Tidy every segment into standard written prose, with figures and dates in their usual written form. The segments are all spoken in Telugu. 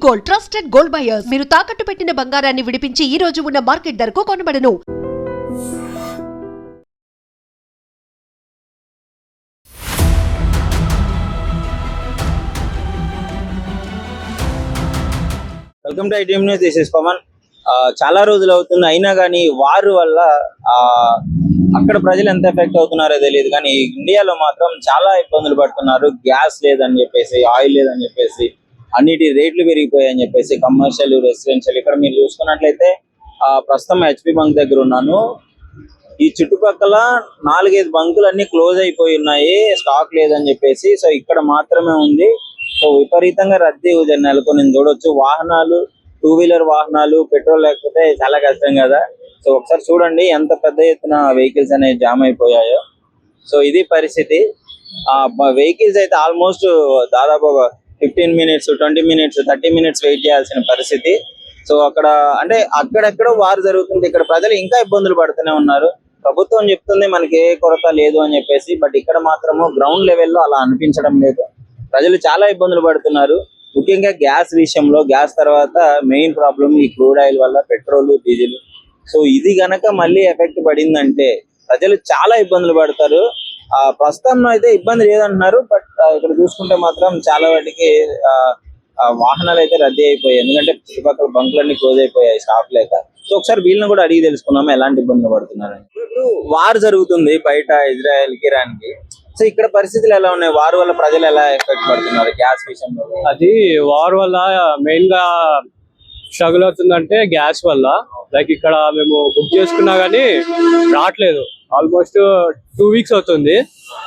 Gold, trusted gold buyers. మీరు తాకట్టు పెట్టిన బంగారాన్ని విడిపించి ఈ రోజు ఉన్న మార్కెట్ ధరకు కొనబడను. Welcome to ITM news. This is Pavan. చాలా రోజులు అవుతుంది, అయినా కానీ వారు వల్ల అక్కడ ప్రజలు ఎంత ఎఫెక్ట్ అవుతున్నారో తెలియదు, కానీ ఇండియాలో మాత్రం చాలా ఇబ్బందులు పడుతున్నారు. గ్యాస్ లేదని చెప్పేసి, ఆయిల్ లేదని చెప్పేసి, అన్నిటి రేట్లు పెరిగిపోయాయని చెప్పేసి, కమర్షియల్, రెసిడెన్షియల్. ఇక్కడ మీరు చూసుకున్నట్లయితే ప్రస్తుతం హెచ్పి బంక్ దగ్గర ఉన్నాను. ఈ చుట్టుపక్కల 4-5 బంకులు అన్ని క్లోజ్ అయిపోయి ఉన్నాయి, స్టాక్ లేదని చెప్పేసి. సో ఇక్కడ మాత్రమే ఉంది. సో విపరీతంగా రద్దీ నెలకొని చూడొచ్చు. వాహనాలు, 2 వీలర్ వాహనాలు, పెట్రోల్ లేకపోతే చాలా కష్టం కదా. సో ఒకసారి చూడండి ఎంత పెద్ద ఎత్తున వెహికల్స్ అనేవి జామ్ అయిపోయాయో. సో ఇది పరిస్థితి. వెహికల్స్ అయితే ఆల్మోస్ట్ దాదాపు 15 మినిట్స్, 20 మినిట్స్, 30 మినిట్స్ వెయిట్ చేయాల్సిన పరిస్థితి. సో అక్కడ అంటే అక్కడెక్కడో వారు జరుగుతుంది, ఇక్కడ ప్రజలు ఇంకా ఇబ్బందులు పడుతూనే ఉన్నారు. ప్రభుత్వం చెప్తుంది మనకి ఏ కొరత లేదు అని చెప్పేసి, బట్ ఇక్కడ మాత్రము గ్రౌండ్ లెవెల్లో అలా అనిపించడం లేదు. ప్రజలు చాలా ఇబ్బందులు పడుతున్నారు. ముఖ్యంగా గ్యాస్ విషయంలో. గ్యాస్ తర్వాత మెయిన్ ప్రాబ్లం ఈ క్రూడ్ ఆయిల్ వల్ల, పెట్రోల్, డీజిల్. సో ఇది గనక మళ్ళీ ఎఫెక్ట్ పడిందంటే ప్రజలు చాలా ఇబ్బందులు పడతారు. ప్రస్తుతం అయితే ఇబ్బంది లేదంటున్నారు, బట్ ఇక్కడ చూసుకుంటే మాత్రం చాలా వాటికి వాహనాలు అయితే రద్దీ అయిపోయాయి. ఎందుకంటే చుట్టుపక్కల బంకులన్నీ క్లోజ్ అయిపోయాయి స్టాక్ లేక. సో ఒకసారి వీళ్ళని కూడా అడిగి తెలుసుకున్నాము ఎలాంటి ఇబ్బందులు పడుతున్నారని. ఇప్పుడు వార్ జరుగుతుంది బయట, ఇజ్రాయెల్ కి, ఇరాన్ కి. సో ఇక్కడ పరిస్థితులు ఎలా ఉన్నాయి? వార్ వల్ల ప్రజలు ఎలా ఎఫెక్ట్ పడుతున్నారు గ్యాస్ విషయంలో? అది వార్ వల్ల మెయిన్ గా స్ట్రగుల్ అవుతుందంటే గ్యాస్ వల్ల. లైక్ ఇక్కడ మేము బుక్ చేసుకున్నా గానీ రావట్లేదు. ఆల్మోస్ట్ 2 వీక్స్ అవుతుంది.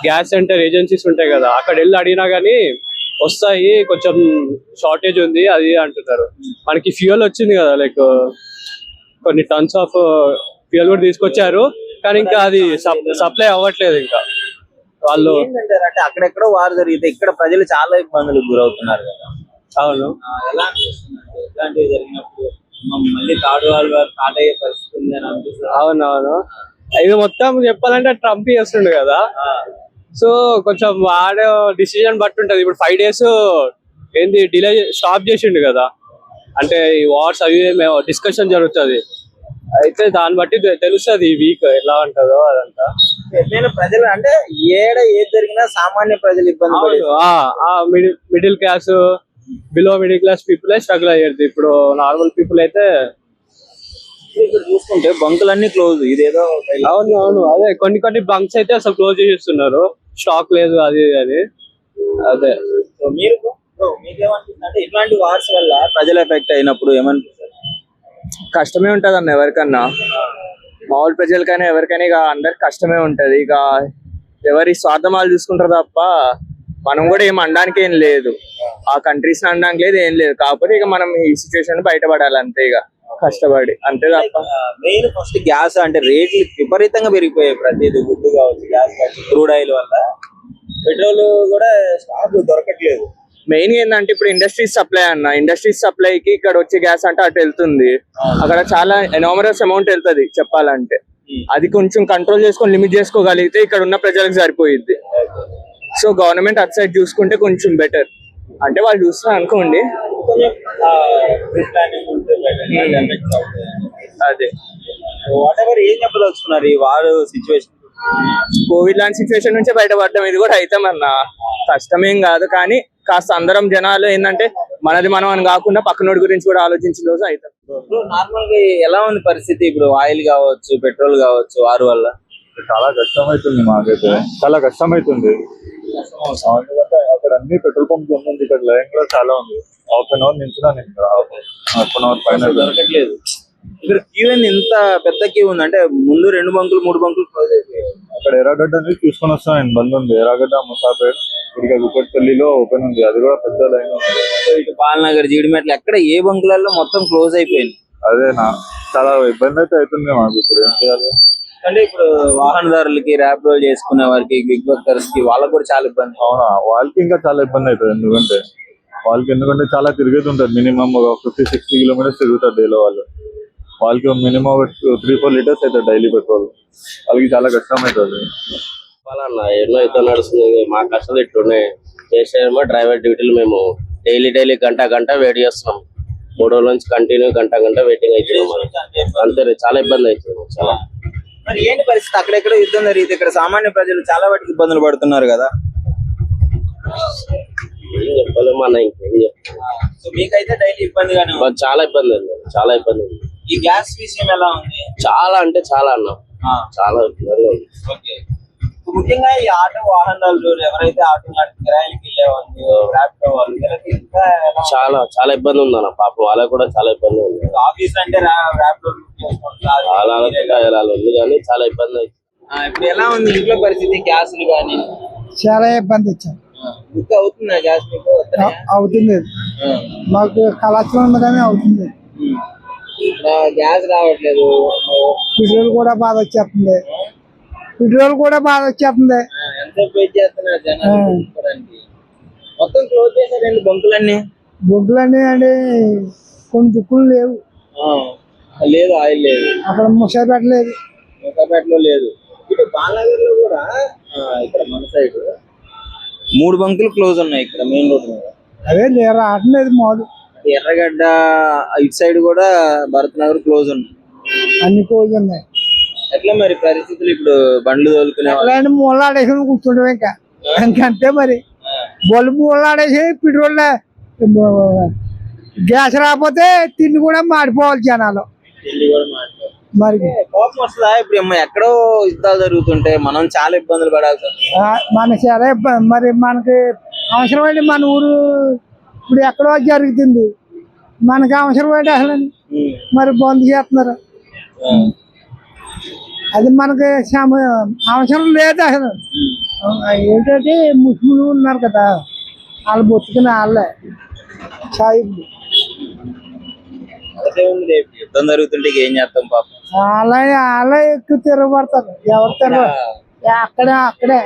గ్యాస్ సెంటర్ ఏజెన్సీస్ ఉంటాయి కదా, అక్కడ వెళ్ళి అడిగినా గానీ వస్తాయి, కొంచెం షార్టేజ్ ఉంది అది అంటున్నారు. మనకి ఫ్యూయల్ వచ్చింది కదా, లైక్ కొన్ని టన్స్ ఆఫ్ ఫ్యూయల్ కూడా తీసుకొచ్చారు, కానీ ఇంకా అది సప్లై అవ్వట్లేదు. ఇంకా వాళ్ళు అంటే అక్కడెక్కడో వార్ జరిగితే ఇక్కడ ప్రజలు చాలా ఇబ్బందులకు గురవుతున్నారు కదా. అవును, ఇలాంటివి జరిగినప్పుడు మళ్ళీ థర్డ్ వరల్డ్ వార్ స్టార్ట్ అయ్యే పరిస్థితి ఉంది అని అనిపిస్తుంది. అవునవును. ఇది మొత్తం చెప్పాలంటే ట్రంప్ చేస్తుండే కదా. సో కొంచెం వాడే డిసిజన్ బట్టి ఉంటది. ఇప్పుడు 5 days ఏంది డిలే స్టాప్ చేసిండు కదా, అంటే ఈ వార్స్ అవి డిస్కషన్ జరుగుతుంది. అయితే దాన్ని బట్టి తెలుస్తుంది ఈ వీక్ ఎలా ఉంటుందో అదంతా. ప్రజలు అంటే ఏది జరిగినా సామాన్య ప్రజలు ఇబ్బంది, middle class, below middle class people struggle అయ్యేది. ఇప్పుడు నార్మల్ పీపుల్ అయితే ఇక్కడ చూసుకుంటే బంకులన్నీ క్లోజ్. ఇదేదో అవును అదే కొన్ని బంక్స్ అయితే అసలు క్లోజ్ చేసేస్తున్నారు, స్టాక్ లేదు అది అది. అదే మీకేమనిపిస్తుంది అంటే ఇట్లాంటి వార్స్ వల్ల ప్రజలు ఎఫెక్ట్ అయినప్పుడు ఏమనిపిస్తుంది? కష్టమే ఉంటది అన్న, ఎవరికన్నా, మామూలు ప్రజలకైనా ఎవరికైనా ఇక అందరికి కష్టమే ఉంటది. ఇక ఎవరి స్వార్థం వాళ్ళు చూసుకుంటారు తప్ప మనం కూడా ఏం అనడానికి ఏం లేదు, ఆ కంట్రీస్ అనడానికి లేదు, ఏం లేదు. కాకపోతే ఇక మనం ఈ సిచ్యువేషన్ బయటపడాలి అంతే, ఇక కష్టపడి అంతే తప్ప. మెయిన్ ఫస్ట్ గ్యాస్ అంటే రేట్లు విపరీతంగా పెరిగిపోయాయి. ప్రతిదీ గుడ్డు కావచ్చు, గ్యాస్ కావచ్చు, క్రూడ్ ఆయిల్ వల్ల. పెట్రోల్ కూడా స్టాక్ దొరకట్లేదు. మెయిన్ ఏంటంటే ఇప్పుడు ఇండస్ట్రీస్ సప్లై అన్న, ఇండస్ట్రీస్ సప్లైకి ఇక్కడ వచ్చే గ్యాస్ అంటే అటు వెళ్తుంది, అక్కడ చాలా ఎనామరస్ అమౌంట్ వెళ్తుంది చెప్పాలంటే. అది కొంచెం కంట్రోల్ చేసుకొని లిమిట్ చేసుకోగలిగితే ఇక్కడ ఉన్న ప్రజలకు సరిపోయిద్ది. సో గవర్నమెంట్ అటు సైడ్ చూసుకుంటే కొంచెం బెటర్, అంటే వాళ్ళు చూస్తారు అనుకోండి. అదే వాట్ ఎవర్ ఏం చెప్పదలుచుకున్నారు ఈ వారు సిచ్యువేషన్? కోవిడ్ లాంటి సిచ్యువేషన్ నుంచి బయటపడడం ఇది కూడా అవుతామన్నా, కష్టమేం కాదు. కానీ కాస్త అందరం జనాలు ఏంటంటే మనది మనం అని కాకుండా పక్కనోడి గురించి కూడా ఆలోచించిన రోజు అవుతాం. నార్మల్ గా ఎలా ఉంది పరిస్థితి? ఇప్పుడు ఆయిల్ కావచ్చు, పెట్రోల్ కావచ్చు, వారు వల్ల చాలా కష్టమైతుంది. మాకైతే చాలా కష్టమైతుంది. అక్కడ అన్ని పెట్రోల్ పంప్స్ ఉంది, ఇక్కడ లైన్ కూడా చాలా ఉంది. హాఫ్ అన్ అవర్ నుంచి హాఫ్ అన్ అవర్ పైన దొరకట్లేదు. ఇక్కడ క్యూ ఎంత పెద్ద క్యూ ఉంది అంటే ముందు 2 బంకులు 3 బంకులు క్లోజ్ అయిపోయాయి. అక్కడ ఎర్రగడ్డ అనేది చూసుకొని వస్తాను నేను, బంద్ ఉంది. ఎర్రగడ్డ, ముసాపేట్, ఇక్కడ కుక్కట్పల్లిలో ఓపెన్ ఉంది, అది కూడా పెద్ద లైన్ ఉంది. సో ఇటు బాలనగర్, జీడిమెట్ల ఎక్కడ ఏ బంకులలో మొత్తం క్లోజ్ అయిపోయింది. అదేనా, చాలా ఇబ్బంది అయితే అవుతుంది మాకు. ఇప్పుడు ఏం చేయాలి అంటే ఇప్పుడు వాహనదారులకి, ర్యాపిడో చేసుకునే వారికి, బిగ్ బక్కర్స్ కి, వాళ్ళకి కూడా చాలా ఇబ్బంది. అవునా, వాళ్ళకి ఇంకా చాలా ఇబ్బంది అవుతుంది. ఎందుకంటే చాలా తిరిగేది ఉంటుంది. మినిమం 50-60 కిలోమీటర్స్ తిరుగుతారు డైలీ వాళ్ళు. వాళ్ళకి మినిమం 3-4 లీటర్స్ అవుతుంది డైలీ పెట్రోల్. వాళ్ళకి చాలా కష్టం అవుతుంది. ఎన్నో యుద్ధం నడుస్తుంది, మా కష్టాలు ఇట్లున్నాయి. చేసేమో డ్రైవర్ డ్యూటీలు మేము డైలీ గంట వెయిట్ చేస్తున్నాం. 3 రోజుల నుంచి కంటిన్యూ గంట వెయిటింగ్ అవుతున్నాం. అంతే చాలా ఇబ్బంది అవుతుంది చాలా. మరి ఏంటి పరిస్థితి? అక్కడెక్కడ యుద్ధం జరిగితే ఇక్కడ సామాన్య ప్రజలు చాలా వాటికి ఇబ్బందులు పడుతున్నారు కదా. ఏం చెప్పలేము అన్న, ఇంకేం చెప్పాలి. సో మీకైతే డైలీ ఇబ్బందిగానే ఉంది. మాకు చాలా ఇబ్బంది ఉంది, చాలా ఇబ్బంది ఉంది. ఈ గ్యాస్ విషయం ఎలా ఉంది? చాలా అంటే చాలా అన్న, చాలా ఇబ్బందిగా ఉంది. ఓకే. ముఖ్యంగా ఈ ఆటో వాహనాలు ఎవరైతే ఆటో కిరాయికి వెళ్ళేవాళ్ళు, ర్యాపిడో వాళ్ళు, వీళ్ళకి ఇంకా ఎలా? చాలా ఇబ్బంది ఉంది అన్న. పాపం వాళ్ళకి కూడా చాలా ఇబ్బంది ఉంది. ఆఫీస్ అంటే ర్యాపిడో చాలా ఉంది కానీ చాలా ఇబ్బంది అవుతుంది. ఇప్పుడు ఎలా ఉంది ఇంట్లో పరిస్థితి? గ్యాస్లు కానీ చాలా ఇబ్బంది వచ్చాం. బుక్ అవుతుందా గ్యాస్ మీకు? అవుతుంది, మాకు కళాశాల ఉంది కానీ అవుతుంది. గ్యాస్ రావట్లేదు. పెట్రోల్ కూడా బాధ వచ్చేస్తుంది. ఎంత వెయిట్ చేస్తున్నారు జనాలు తీసుకోవడానికి? మొత్తం క్లోజ్ చేశారండి బంకులన్నీ. బొగ్గులన్నీ అంటే కొన్ని దుక్కులు లేవు, లేదు ఆయిల్ లేదు, అక్కడ ముసా పెట్టలేదు. ముఖపేటలో లేదు. ఇటు బాలనగర్ లో కూడా ఇక్కడ మన సైడ్ 3 బంకులు క్లోజ్ ఉన్నాయి ఇక్కడ మెయిన్ రోడ్ మీద. అదే రావట్లేదు మాలు. ఎర్రగడ్డ ఇటు సైడ్ కూడా భరత్ నగర్ క్లోజ్ ఉన్నాయి. అన్ని కోళ్ళు ఉన్నాయి. ఎట్లా మరి పరిస్థితులు? ఇప్పుడు బండ్లు తోలుకునే వాళ్ళు అలాంటి మూల ఆడేసి కూర్చుంటాం. ఇంకంతే మరి. బొల్లు మూల ఆడేసి పెట్రోల్ గ్యాస్ రాకపోతే తిండి కూడా మాడిపోవాలి జనాలు. ఢిల్లీ కూడా మాట్లాడుతారు. మరి కోపం వస్తుందా? ఇప్పుడు ఎక్కడో యుద్ధాలు జరుగుతుంటే మనం చాలా ఇబ్బందులు పడాల్సి వస్తుంది. మనకి చాలా ఇబ్బంది. మరి మనకి అవసరమైంది మన ఊరు ఇప్పుడు ఎక్కడో జరుగుతుంది, మనకి అవసరమైంది అసలు మరి బంద్ చేస్తున్నారు. అది మనకి అవసరం లేదు అసలు. ఏంటంటే ముస్లింలు ఉన్నారు కదా, వాళ్ళు బతుకుని వాళ్ళే సాయిబులు. యుద్ధం జరుగుతుంటే ఏం చేస్తాం పాపం. వాళ్ళే ఎక్కువ తిరగబడతారు. ఎవరు తిరగ అక్కడే